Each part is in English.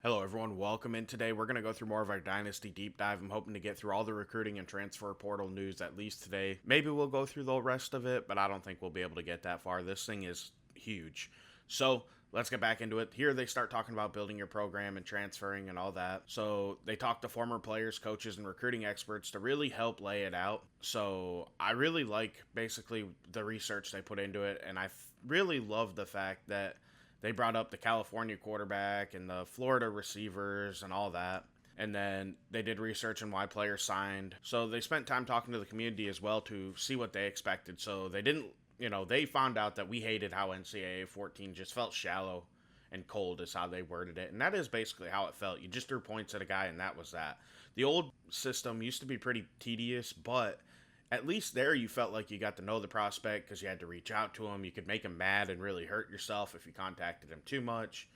Hello, everyone. Welcome in today. We're going to go through more of our Dynasty deep dive. I'm hoping to get through all the recruiting and transfer portal news at least today. Maybe we'll go through the rest of it, but I don't think we'll be able to get that far. This thing is huge. So let's get back into it. Here they start talking about building your program and transferring and all that. So they talk to former players, coaches, and recruiting experts to really help lay it out. So I really like basically the research they put into it, and I really love the fact that they brought up the California quarterback and the Florida receivers and all that. And then they did research on why players signed. So they spent time talking to the community as well to see what they expected. So they didn't, they found out that we hated how NCAA 14 just felt shallow and cold, is how they worded it. And that is basically how it felt. You just threw points at a guy, and that was that. The old system used to be pretty tedious, but at least there you felt like you got to know the prospect because you had to reach out to him. You could make him mad and really hurt yourself if you contacted him too much.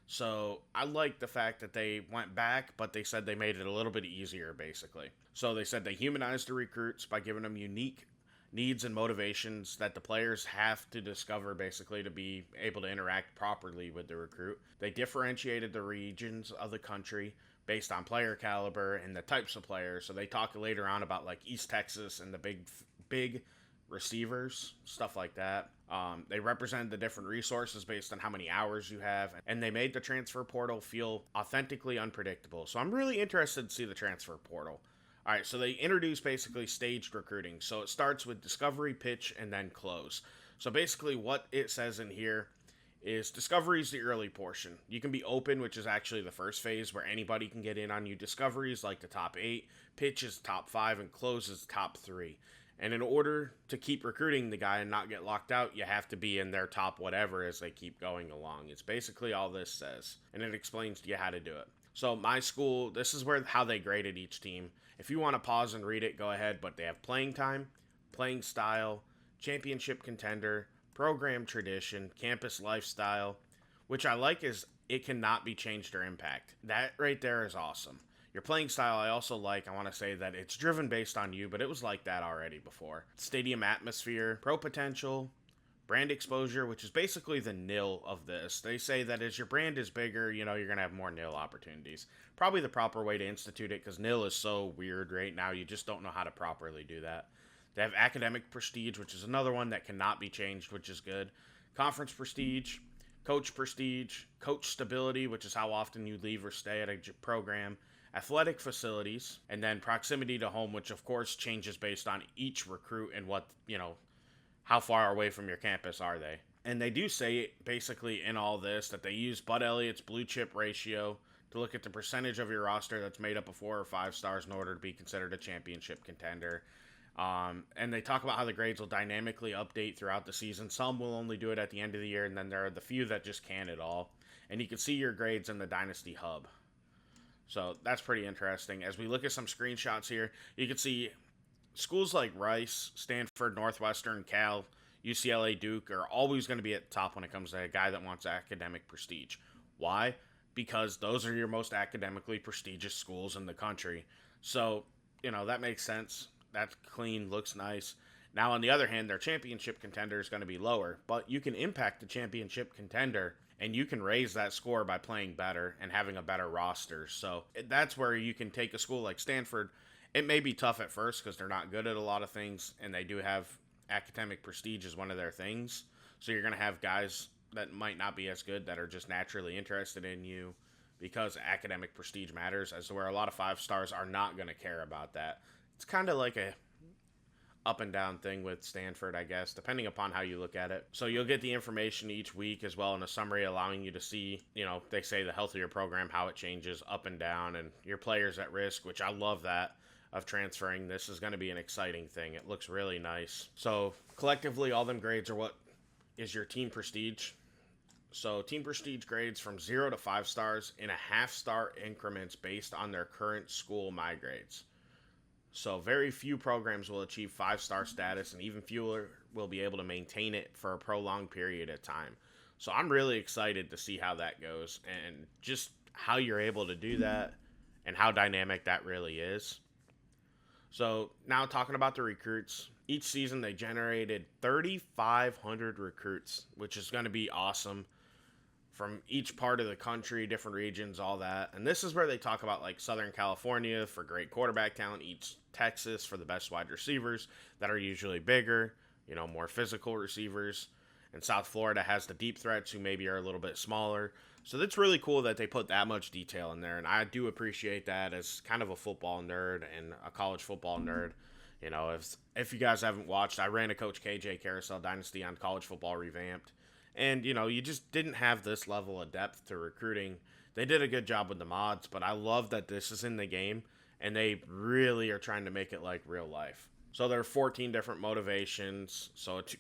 So I like the fact that they went back, but they said they made it a little bit easier, basically. So they said they humanized the recruits by giving them unique needs and motivations that the players have to discover, basically, to be able to interact properly with the recruit. They differentiated the regions of the country based on player caliber and the types of players. So they talk later on about like East Texas and the big receivers, stuff like that. They represented the different resources based on how many hours you have, and they made the transfer portal feel authentically unpredictable. So I'm really interested to see the transfer portal. All right, so they introduce basically staged recruiting. So it starts with discovery, pitch, and then close. So basically, what it says in here is discovery is the early portion. You can be open, which is actually the first phase where anybody can get in on you. Discovery is like the top 8, pitch is top 5, and close is top 3. And in order to keep recruiting the guy and not get locked out, you have to be in their top whatever as they keep going along. It's basically all this says, and it explains to you how to do it. So my school, this is where how they graded each team. If you want to pause and read it, go ahead, but they have playing time, playing style, championship contender, program tradition, campus lifestyle, which I like is it cannot be changed or impact. That right there is awesome. Your playing style, I also like. I want to say that it's driven based on you, but it was like that already before. Stadium atmosphere, pro potential, brand exposure, which is basically the nil of this. They say that as your brand is bigger, you're going to have more nil opportunities. Probably the proper way to institute it because nil is so weird right now. You just don't know how to properly do that. They have academic prestige, which is another one that cannot be changed, which is good. Conference prestige, coach stability, which is how often you leave or stay at a program, athletic facilities, and then proximity to home, which of course changes based on each recruit and how far away from your campus are they. And they do say basically in all this that they use Bud Elliott's blue chip ratio to look at the percentage of your roster that's made up of 4 or 5 stars in order to be considered a championship contender. And they talk about how the grades will dynamically update throughout the season. Some will only do it at the end of the year, and then there are the few that just can't at all. And you can see your grades in the Dynasty Hub. So that's pretty interesting. As we look at some screenshots here, you can see schools like Rice, Stanford, Northwestern, Cal, UCLA, Duke are always going to be at the top when it comes to a guy that wants academic prestige. Why? Because those are your most academically prestigious schools in the country. So, that makes sense. That's clean, looks nice. Now, on the other hand, their championship contender is going to be lower, but you can impact the championship contender and you can raise that score by playing better and having a better roster. So that's where you can take a school like Stanford. It may be tough at first because they're not good at a lot of things, and they do have academic prestige as one of their things. So you're going to have guys that might not be as good that are just naturally interested in you because academic prestige matters, as to where a lot of 5 stars are not going to care about that. It's kind of like a up and down thing with Stanford, I guess, depending upon how you look at it. So you'll get the information each week as well in a summary, allowing you to see, they say the healthier program, how it changes up and down, and your players at risk, which I love that of transferring. This is going to be an exciting thing. It looks really nice. So collectively, all them grades are what is your team prestige. So team prestige grades from 0 to 5 stars in a half-star increments based on their current school my grades. So very few programs will achieve 5-star status, and even fewer will be able to maintain it for a prolonged period of time. So I'm really excited to see how that goes and just how you're able to do that and how dynamic that really is. So now talking about the recruits, each season they generated 3,500 recruits, which is going to be awesome. from each part of the country, different regions, all that. And this is where they talk about like Southern California for great quarterback talent, East Texas for the best wide receivers that are usually bigger, more physical receivers. And South Florida has the deep threats who maybe are a little bit smaller. So that's really cool that they put that much detail in there. And I do appreciate that as kind of a football nerd and a college football nerd. If you guys haven't watched, I ran a Coach KJ Carousel Dynasty on College Football Revamped. And, you just didn't have this level of depth to recruiting. They did a good job with the mods, but I love that this is in the game, and they really are trying to make it like real life. So there are 14 different motivations. So it's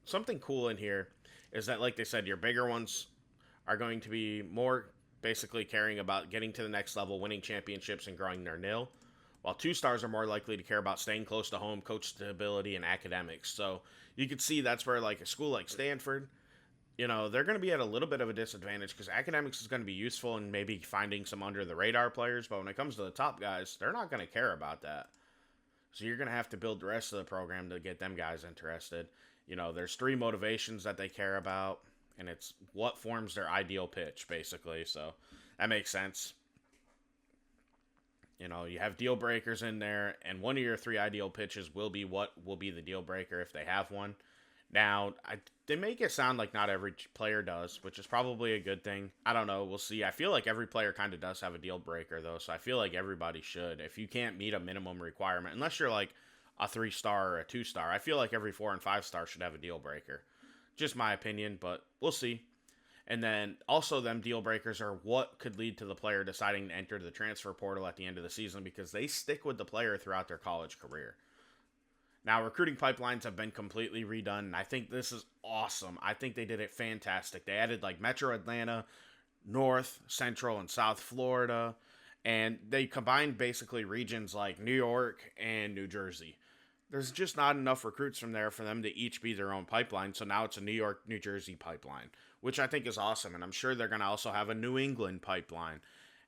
something cool in here is that, like they said, your bigger ones are going to be more basically caring about getting to the next level, winning championships, and growing their nil, while 2-stars are more likely to care about staying close to home, coach stability, and academics. So you could see that's where like a school like Stanford, they're going to be at a little bit of a disadvantage because academics is going to be useful in maybe finding some under the radar players. But when it comes to the top guys, they're not going to care about that. So you're going to have to build the rest of the program to get them guys interested. There's 3 motivations that they care about, and it's what forms their ideal pitch, basically. So that makes sense. You have deal breakers in there, and one of your 3 ideal pitches will be what will be the deal breaker if they have one. Now, they make it sound like not every player does, which is probably a good thing. I don't know. We'll see. I feel like every player kind of does have a deal breaker, though, so I feel like everybody should. If you can't meet a minimum requirement, unless you're like a 3-star or a 2-star, I feel like every 4 and 5-star should have a deal breaker. Just my opinion, but we'll see. And then also them deal breakers are what could lead to the player deciding to enter the transfer portal at the end of the season because they stick with the player throughout their college career. Now, recruiting pipelines have been completely redone, and I think this is awesome. I think they did it fantastic. They added like Metro Atlanta, North, Central, and South Florida, and they combined basically regions like New York and New Jersey. There's just not enough recruits from there for them to each be their own pipeline, so now it's a New York, New Jersey pipeline, which I think is awesome, and I'm sure they're going to also have a New England pipeline.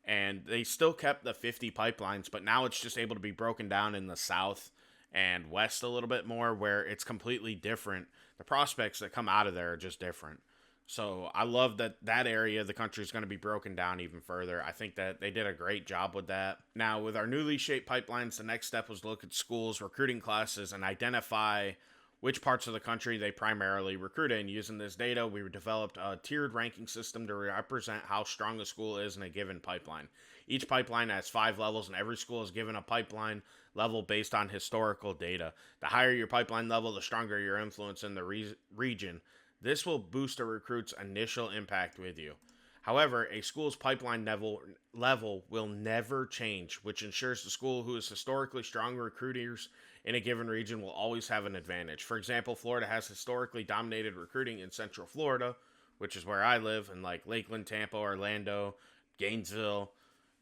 And they still kept the 50 pipelines, but now it's just able to be broken down in the South and West a little bit more, where it's completely different. The prospects that come out of there are just different. So I love that area of the country is going to be broken down even further. I think that they did a great job with that. Now, with our newly shaped pipelines, the next step was to look at schools, recruiting classes, and identify which parts of the country they primarily recruit in. Using this data, we developed a tiered ranking system to represent how strong a school is in a given pipeline. Each pipeline has 5 levels, and every school is given a pipeline level based on historical data. The higher your pipeline level, the stronger your influence in the region. This will boost a recruit's initial impact with you. However, a school's pipeline level will never change, which ensures the school who is historically strong recruiters in a given region will always have an advantage. For example, Florida has historically dominated recruiting in Central Florida, which is where I live, in like Lakeland, Tampa, Orlando, Gainesville,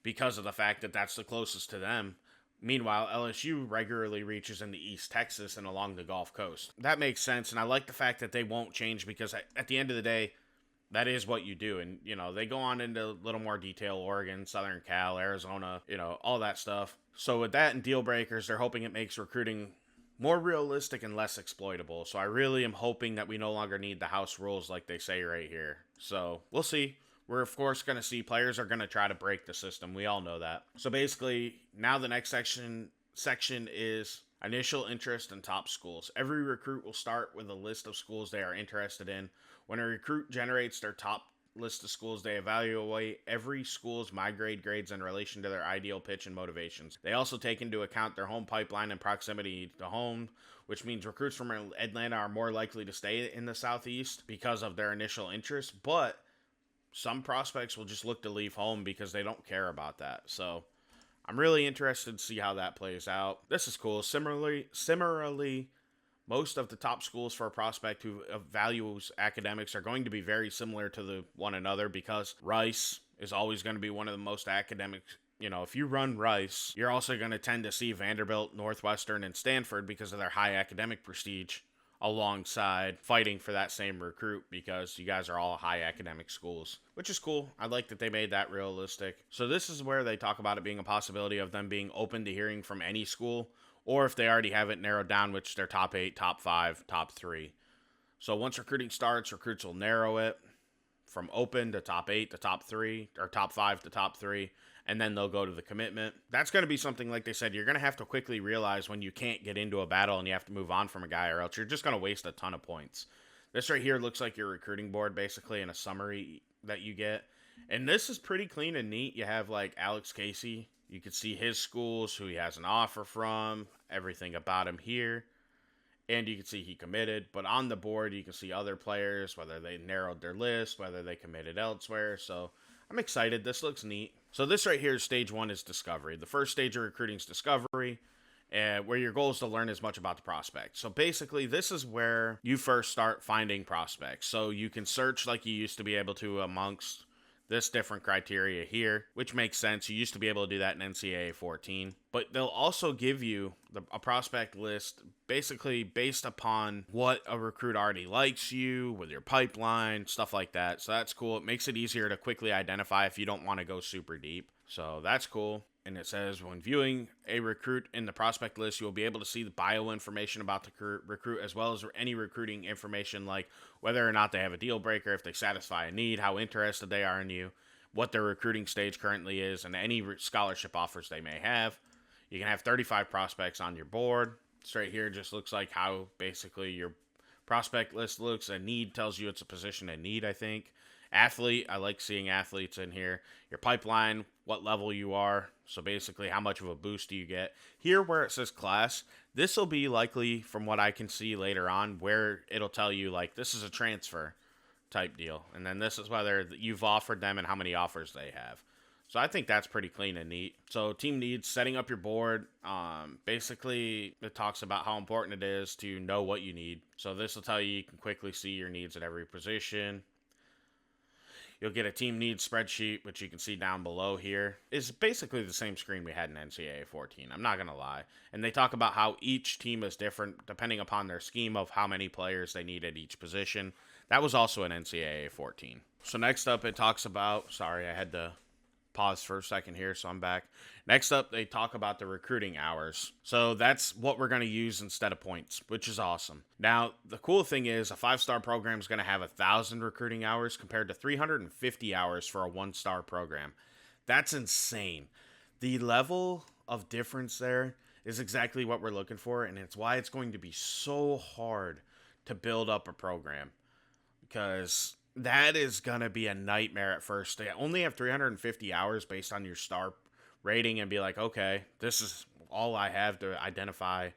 because of the fact that that's the closest to them. Meanwhile, LSU regularly reaches into East Texas and along the Gulf Coast. That makes sense, and I like the fact that they won't change because at the end of the day, that is what you do. And, they go on into a little more detail, Oregon, Southern Cal, Arizona, all that stuff. So with that and deal breakers, they're hoping it makes recruiting more realistic and less exploitable. So I really am hoping that we no longer need the house rules like they say right here. So we'll see. We're, of course, going to see players are going to try to break the system. We all know that. So basically, now the next section is initial interest in top schools. Every recruit will start with a list of schools they are interested in. When a recruit generates their top list of schools, they evaluate every school's migrate grades in relation to their ideal pitch and motivations. They also take into account their home pipeline and proximity to home, which means recruits from Atlanta are more likely to stay in the Southeast because of their initial interest, but some prospects will just look to leave home because they don't care about that. So I'm really interested to see how that plays out. This is cool. Similarly, most of the top schools for a prospect who values academics are going to be very similar to one another because Rice is always going to be one of the most academic. If you run Rice, you're also going to tend to see Vanderbilt, Northwestern, and Stanford because of their high academic prestige alongside fighting for that same recruit because you guys are all high academic schools, which is cool. I like that they made that realistic. So this is where they talk about it being a possibility of them being open to hearing from any school, or if they already have it narrowed down, which they're top 8, top 5, top 3. So once recruiting starts, recruits will narrow it from open to top 8 to top 3, or top 5 to top 3, and then they'll go to the commitment. That's going to be something, like they said, you're going to have to quickly realize when you can't get into a battle and you have to move on from a guy, or else you're just going to waste a ton of points. This right here looks like your recruiting board, basically, in a summary that you get. And this is pretty clean and neat. You have, like, Alex Casey. You can see his schools, who he has an offer from, everything about him here. And you can see he committed. But on the board, you can see other players, whether they narrowed their list, whether they committed elsewhere. So I'm excited. This looks neat. So this right here, stage 1 is discovery. The first stage of recruiting is discovery, where your goal is to learn as much about the prospect. So basically, this is where you first start finding prospects. So you can search like you used to be able to amongst this different criteria here, which makes sense. You used to be able to do that in NCAA 14, but they'll also give you a prospect list basically based upon what a recruit already likes you, with your pipeline, stuff like that. So that's cool. It makes it easier to quickly identify if you don't want to go super deep. So that's cool. And it says, when viewing a recruit in the prospect list, you will be able to see the bio information about the recruit, as well as any recruiting information like whether or not they have a deal breaker, if they satisfy a need, how interested they are in you, what their recruiting stage currently is, and any scholarship offers they may have. You can have 35 prospects on your board. This right here just looks like how basically your prospect list looks. A need tells you it's a position in need, I think. Athlete, I like seeing athletes in here. Your pipeline, what level you are. So basically, how much of a boost do you get? Here where it says class, this will be likely, from what I can see later on, where it'll tell you, like, this is a transfer type deal. And then this is whether you've offered them and how many offers they have. So I think that's pretty clean and neat. So team needs, setting up your board. Basically, it talks about how important it is to know what you need. So this will tell you can quickly see your needs at every position. You'll get a team needs spreadsheet, which you can see down below here. It's basically the same screen we had in NCAA 14. I'm not going to lie. And they talk about how each team is different depending upon their scheme of how many players they need at each position. That was also in NCAA 14. So next up, it talks about, sorry, I had to pause for a second here, so I'm back. Next up, they talk about the recruiting hours. So that's what we're going to use instead of points, which is awesome. Now, the cool thing is a 5-star program is going to have 1,000 recruiting hours compared to 350 hours for a 1-star program. That's insane. The level of difference there is exactly what we're looking for, and it's why it's going to be so hard to build up a program, because that is going to be a nightmare at first. They only have 350 hours based on your star rating and be like, okay, this is all I have to identify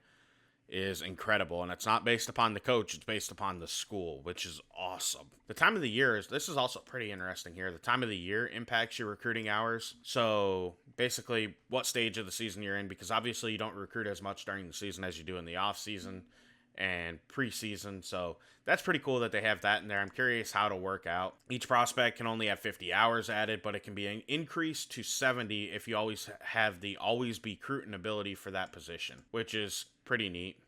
is incredible. And it's not based upon the coach, it's based upon the school, which is awesome. The time of the year this is also pretty interesting here. The time of the year impacts your recruiting hours. So basically what stage of the season you're in, because obviously you don't recruit as much during the season as you do in the off season and preseason. So that's pretty cool that they have that in there. I'm curious how it'll work out. Each prospect can only have 50 hours added, but it can be increased to 70 if you always have the always be recruiting ability for that position, which is pretty neat.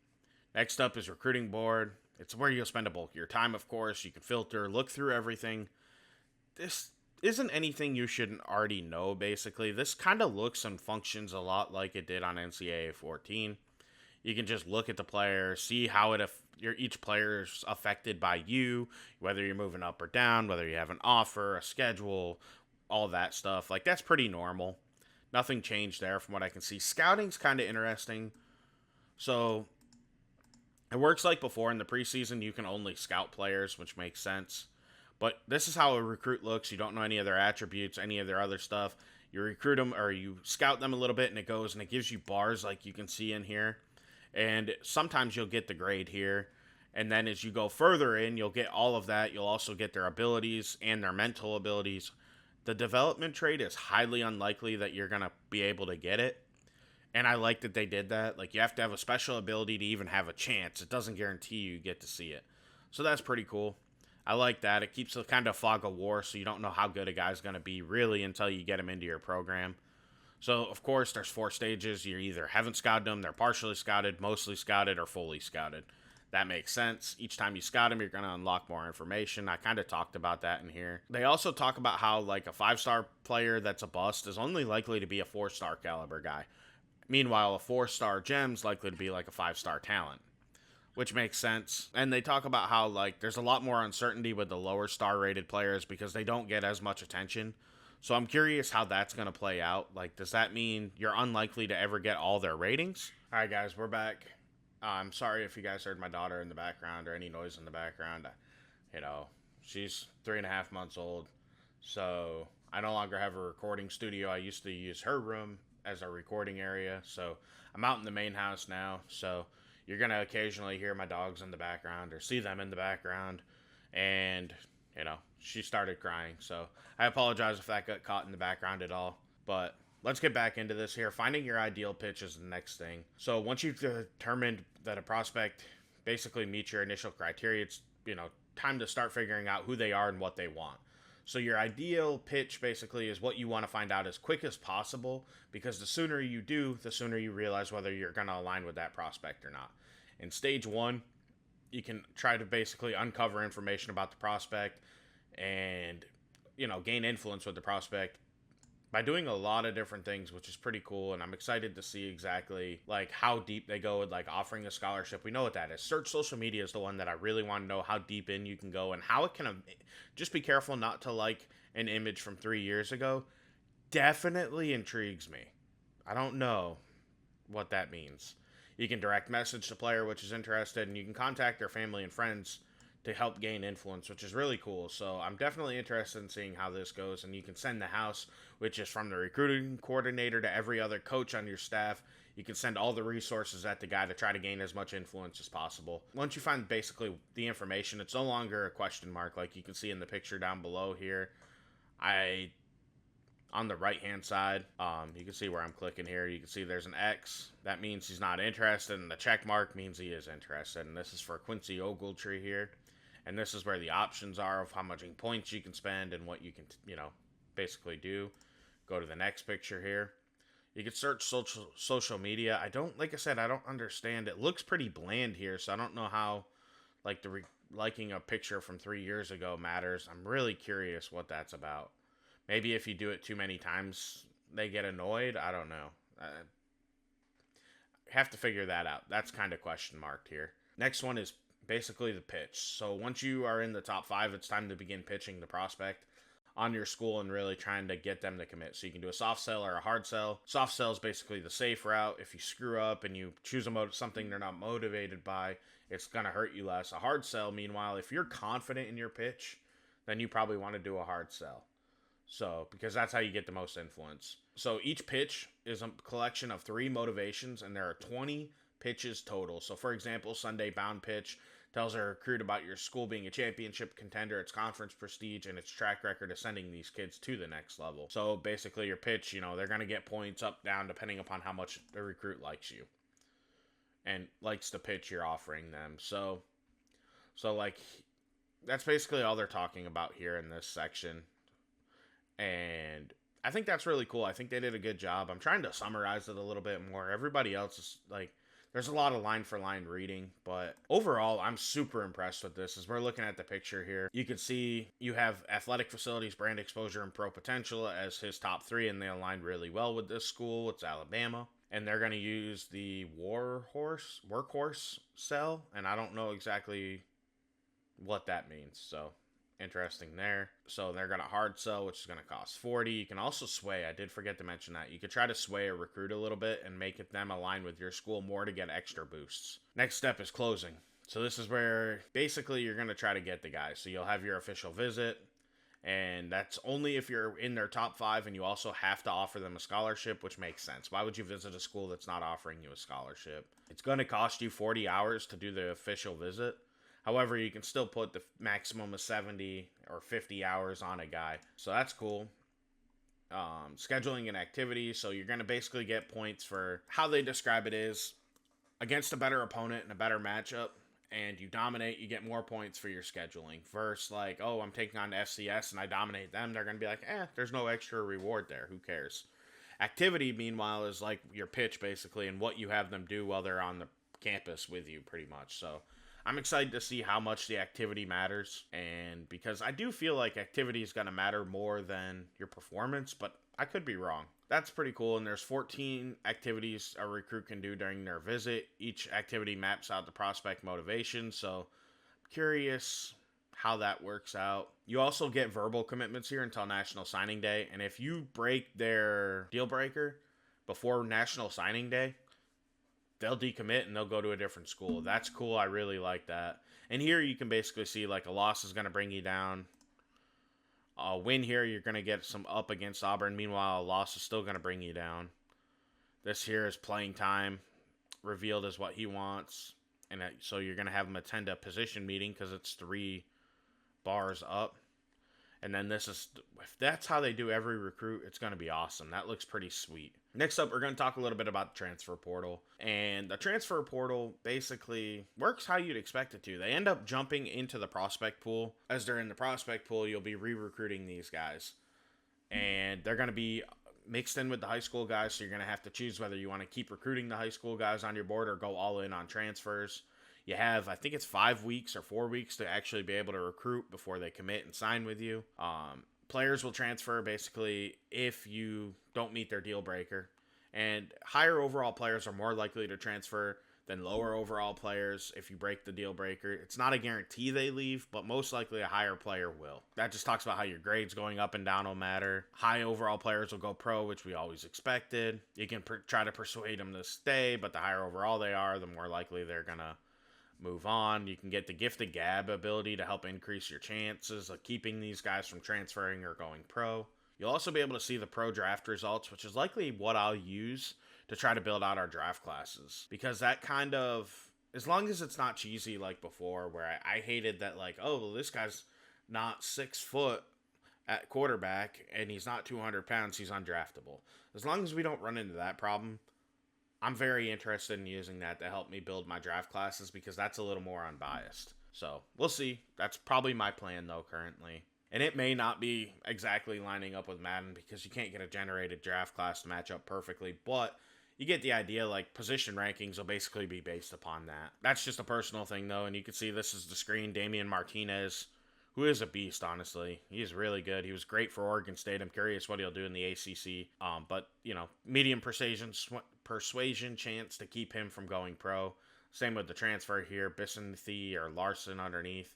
Next up is recruiting board. It's where you'll spend a bulk of your time, of course. You can filter, look through everything. This isn't anything you shouldn't already know, basically. This kind of looks and functions a lot like it did on NCAA 14. You can just look at the player, see how each player is affected by you, whether you're moving up or down, whether you have an offer, a schedule, all that stuff. Like, that's pretty normal. Nothing changed there from what I can see. Scouting's kind of interesting. So it works like before in the preseason. You can only scout players, which makes sense. But this is how a recruit looks. You don't know any of their attributes, any of their other stuff. You recruit them, or you scout them a little bit, and it goes and it gives you bars like you can see in here. And sometimes you'll get the grade here. And then as you go further in, you'll get all of that. You'll also get their abilities and their mental abilities. The development trait is highly unlikely that you're going to be able to get it. And I like that they did that. Like, you have to have a special ability to even have a chance. It doesn't guarantee you get to see it. So that's pretty cool. I like that. It keeps the kind of fog of war, so you don't know how good a guy's going to be really until you get him into your program. So, of course, there's 4 stages. You either haven't scouted them, they're partially scouted, mostly scouted, or fully scouted. That makes sense. Each time you scout them, you're going to unlock more information. I kind of talked about that in here. They also talk about how, like, a 5-star player that's a bust is only likely to be a 4-star caliber guy. Meanwhile, a 4-star gem's likely to be like a 5-star talent. which makes sense. And they talk about how like there's a lot more uncertainty with the lower star rated players because they don't get as much attention. So I'm curious how that's going to play out. Like, does that mean you're unlikely to ever get all their ratings? All right, guys, we're back. I'm sorry if you guys heard my daughter in the background or any noise in the background. You know, she's 3.5 months old, so I no longer have a recording studio. I used to use her room as a recording area, so I'm out in the main house now. So you're gonna occasionally hear my dogs in the background or see them in the background, and she started crying. So I apologize if that got caught in the background at all, but let's get back into this here. Finding your ideal pitch is the next thing. So once you've determined that a prospect basically meets your initial criteria, it's, time to start figuring out who they are and what they want. So your ideal pitch basically is what you want to find out as quick as possible, because the sooner you do, the sooner you realize whether you're going to align with that prospect or not. In stage one, you can try to basically uncover information about the prospect and, gain influence with the prospect by doing a lot of different things, which is pretty cool. And I'm excited to see exactly like how deep they go with like offering a scholarship. We know what that is. Search Social Media is the one that I really want to know how deep in you can go and how it can just be careful not to like an image from 3 years ago. Definitely intrigues me. I don't know what that means. You can direct message the player, which is interested, and you can contact their family and friends to help gain influence, which is really cool. So I'm definitely interested in seeing how this goes. And you can send the house, which is from the recruiting coordinator to every other coach on your staff. You can send all the resources at the guy to try to gain as much influence as possible. Once you find basically the information, it's no longer a question mark like you can see in the picture down below here. On the right hand side, you can see where I'm clicking here. You can see there's an X. That means he's not interested, and the check mark means he is interested. And this is for Quincy Ogletree here. And this is where the options are of how much points you can spend and what you can, basically do. Go to the next picture here. You can search social media. Like I said, I don't understand. It looks pretty bland here, so I don't know how, like, liking a picture from 3 years ago matters. I'm really curious what that's about. Maybe if you do it too many times, they get annoyed. I don't know. I have to figure that out. That's kind of question marked here. Next one is basically the pitch. So once you are in the top 5, it's time to begin pitching the prospect on your school and really trying to get them to commit. So you can do a soft sell or a hard sell. Soft sell is basically the safe route. If you screw up and you choose something they're not motivated by, it's going to hurt you less. A hard sell, meanwhile, if you're confident in your pitch, then you probably want to do a hard sell. So, because that's how you get the most influence. So each pitch is a collection of 3 motivations, and there are 20 pitches total. So for example, Sunday bound pitch tells a recruit about your school being a championship contender, its conference prestige, and its track record of sending these kids to the next level. So basically your pitch, they're going to get points up, down, depending upon how much the recruit likes you and likes the pitch you're offering them. So like, that's basically all they're talking about here in this section. And I think that's really cool. I think they did a good job. I'm trying to summarize it a little bit more. Everybody else is like, there's a lot of line for line reading, but overall, I'm super impressed with this. As we're looking at the picture here, you can see you have athletic facilities, brand exposure, and pro potential as his top 3, and they align really well with this school. It's Alabama, and they're going to use the workhorse cell, and I don't know exactly what that means, so interesting there. So they're going to hard sell, which is going to cost 40. You can also sway. I did forget to mention that. You could try to sway a recruit a little bit and make them align with your school more to get extra boosts. Next step is closing. So this is where basically you're going to try to get the guys. So you'll have your official visit, and that's only if you're in their top 5, and you also have to offer them a scholarship, which makes sense. Why would you visit a school that's not offering you a scholarship? It's going to cost you 40 hours to do the official visit. However, you can still put the maximum of 70 or 50 hours on a guy. So that's cool. Scheduling an activity. So you're going to basically get points for how they describe it is against a better opponent and a better matchup. And you dominate, you get more points for your scheduling. Versus like, oh, I'm taking on FCS and I dominate them. They're going to be like, there's no extra reward there. Who cares? Activity, meanwhile, is like your pitch basically and what you have them do while they're on the campus with you pretty much. So I'm excited to see how much the activity matters, and because I do feel like activity is going to matter more than your performance, but I could be wrong. That's pretty cool. And there's 14 activities a recruit can do during their visit. Each activity maps out the prospect motivation. So curious how that works out. You also get verbal commitments here until National Signing Day. And if you break their deal breaker before National Signing Day, they'll decommit and they'll go to a different school. That's cool. I really like that. And here you can basically see like a loss is going to bring you down. A win here, you're going to get some up against Auburn. Meanwhile, a loss is still going to bring you down. This here is playing time revealed as what he wants. And so you're going to have him attend a position meeting because it's 3 bars up. And then this is, if that's how they do every recruit, it's going to be awesome. That looks pretty sweet. Next up, we're going to talk a little bit about the transfer portal. And the transfer portal basically works how you'd expect it to. They end up jumping into the prospect pool. As they're in the prospect pool, you'll be re-recruiting these guys. And they're going to be mixed in with the high school guys, so you're going to have to choose whether you want to keep recruiting the high school guys on your board or go all in on transfers. You have, I think it's 5 weeks or 4 weeks to actually be able to recruit before they commit and sign with you. Players will transfer basically if you don't meet their deal breaker. And higher overall players are more likely to transfer than lower overall players if you break the deal breaker. It's not a guarantee they leave, but most likely a higher player will. That just talks about how your grades going up and down will matter. High overall players will go pro, which we always expected. You can try to persuade them to stay, but the higher overall they are, the more likely they're going to move on. You can get the gifted gab ability to help increase your chances of keeping these guys from transferring or going pro. You'll also be able to see the pro draft results, which is likely what I'll use to try to build out our draft classes. Because that kind of, as long as it's not cheesy like before, where I hated that like, oh, well, this guy's not 6 foot at quarterback and he's not 200 pounds, he's undraftable. As long as we don't run into that problem, I'm very interested in using that to help me build my draft classes because that's a little more unbiased. So we'll see. That's probably my plan though currently. And it may not be exactly lining up with Madden because you can't get a generated draft class to match up perfectly, but you get the idea. Like position rankings will basically be based upon that. That's just a personal thing though, and you can see this is the screen. Damian Martinez, who is a beast, honestly. He's really good. He was great for Oregon State. I'm curious what he'll do in the ACC. But, you know, medium persuasion chance to keep him from going pro. Same with the transfer here. Bisonthi or Larson underneath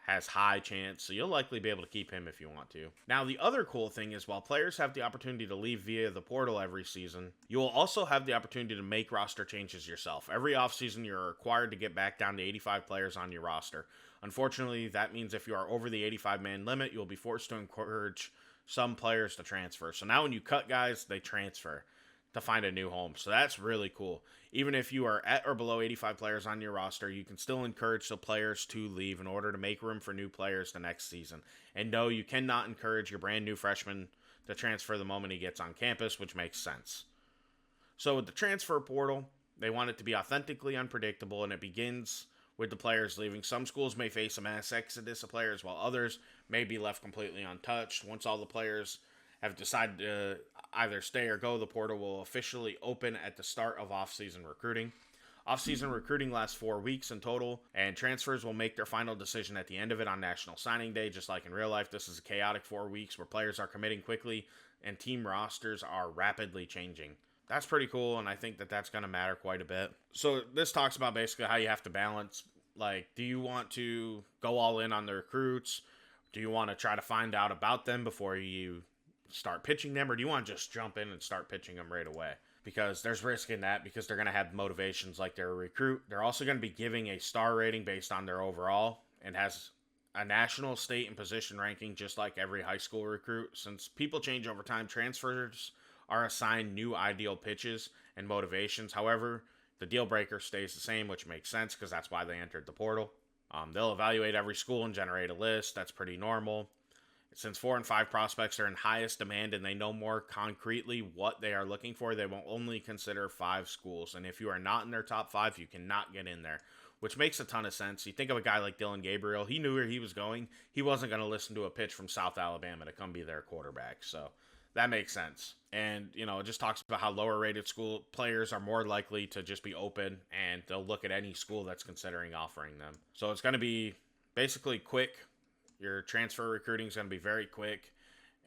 has high chance, so you'll likely be able to keep him if you want to. Now, the other cool thing is while players have the opportunity to leave via the portal every season, you will also have the opportunity to make roster changes yourself. Every offseason, you're required to get back down to 85 players on your roster. Unfortunately, that means if you are over the 85-man limit, you'll be forced to encourage some players to transfer. So now when you cut guys, they transfer to find a new home. So that's really cool. Even if you are at or below 85 players on your roster, you can still encourage the players to leave in order to make room for new players the next season. And no, you cannot encourage your brand new freshman to transfer the moment he gets on campus, which makes sense. So with the transfer portal, they want it to be authentically unpredictable, and it begins with the players leaving. Some schools may face a mass exodus of players, while others may be left completely untouched. Once all the players have decided to either stay or go, the portal will officially open at the start of off-season recruiting. Off-season recruiting lasts 4 weeks in total, and transfers will make their final decision at the end of it on National Signing Day. Just like in real life, this is a chaotic 4 weeks where players are committing quickly and team rosters are rapidly changing. That's pretty cool, and I think that that's going to matter quite a bit. So this talks about basically how you have to balance, like, do you want to go all in on the recruits? Do you want to try to find out about them before you start pitching them, or do you want to just jump in and start pitching them right away? Because there's risk in that, because they're going to have motivations like they're a recruit. They're also going to be giving a star rating based on their overall, and has a national, state, and position ranking just like every high school recruit. Since people change over time, transfers are assigned new ideal pitches and motivations. However, the deal breaker stays the same, which makes sense because that's why they entered the portal. They'll evaluate every school and generate a list. That's pretty normal. Since 4 and 5 prospects are in highest demand and they know more concretely what they are looking for, they will only consider 5 schools. And if you are not in their top 5, you cannot get in there, which makes a ton of sense. You think of a guy like Dillon Gabriel. He knew where he was going. He wasn't going to listen to a pitch from South Alabama to come be their quarterback. So that makes sense. And, you know, it just talks about how lower rated school players are more likely to just be open, and they'll look at any school that's considering offering them. So it's going to be basically quick. Your transfer recruiting is going to be very quick,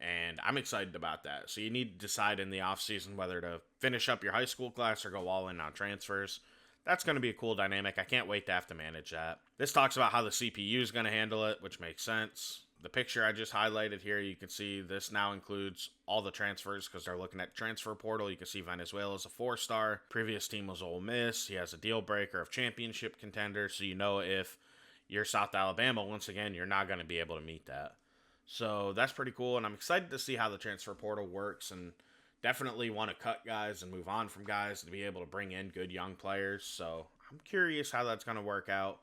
And I'm excited about that. So you need to decide in the offseason whether to finish up your high school class or go all in on transfers. That's going to be a cool dynamic. I can't wait to have to manage that. This talks about how the CPU is going to handle it, which makes sense. The picture I just highlighted here, you can see this now includes all the transfers because they're looking at transfer portal. You can see Venezuela's a 4-star. Previous team was Ole Miss. He has a deal breaker of championship contender. So you know if you're South Alabama, once again, you're not going to be able to meet that. So that's pretty cool. And I'm excited to see how the transfer portal works, and definitely want to cut guys and move on from guys to be able to bring in good young players. So I'm curious how that's going to work out.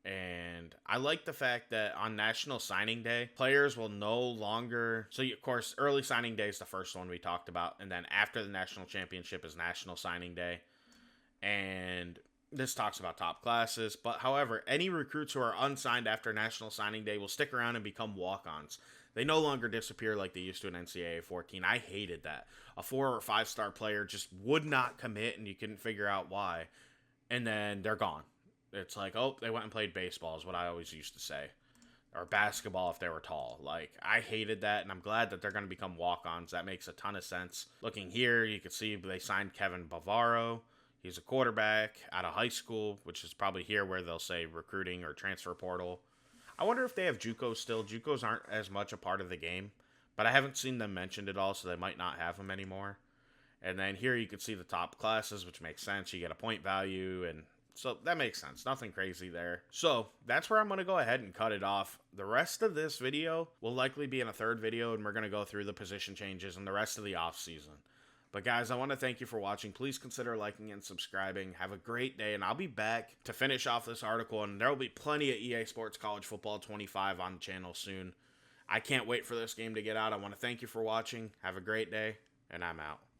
And I like the fact that on National Signing Day, players will no longer... So, of course, early signing day is the first one we talked about. And then after the National Championship is National Signing Day. And this talks about top classes. But, however, any recruits who are unsigned after National Signing Day will stick around and become walk-ons. They no longer disappear like they used to in NCAA 14. I hated that. A 4 or 5-star player just would not commit, and you couldn't figure out why. And then they're gone. It's like, oh, they went and played baseball is what I always used to say. Or basketball if they were tall. Like, I hated that, and I'm glad that they're going to become walk-ons. That makes a ton of sense. Looking here, you can see they signed Kevin Bavaro. He's a quarterback out of high school, which is probably here where they'll say recruiting or transfer portal. I wonder if they have JUCOs still. JUCOs aren't as much a part of the game, but I haven't seen them mentioned at all, so they might not have them anymore. And then here you can see the top classes, which makes sense. You get a point value, and so that makes sense. Nothing crazy there. So that's where I'm going to go ahead and cut it off. The rest of this video will likely be in a third video, and we're going to go through the position changes and the rest of the offseason. But guys, I want to thank you for watching. Please consider liking and subscribing. Have a great day, and I'll be back to finish off this article, and there will be plenty of EA Sports College Football 25 on the channel soon. I can't wait for this game to get out. I want to thank you for watching. Have a great day, and I'm out.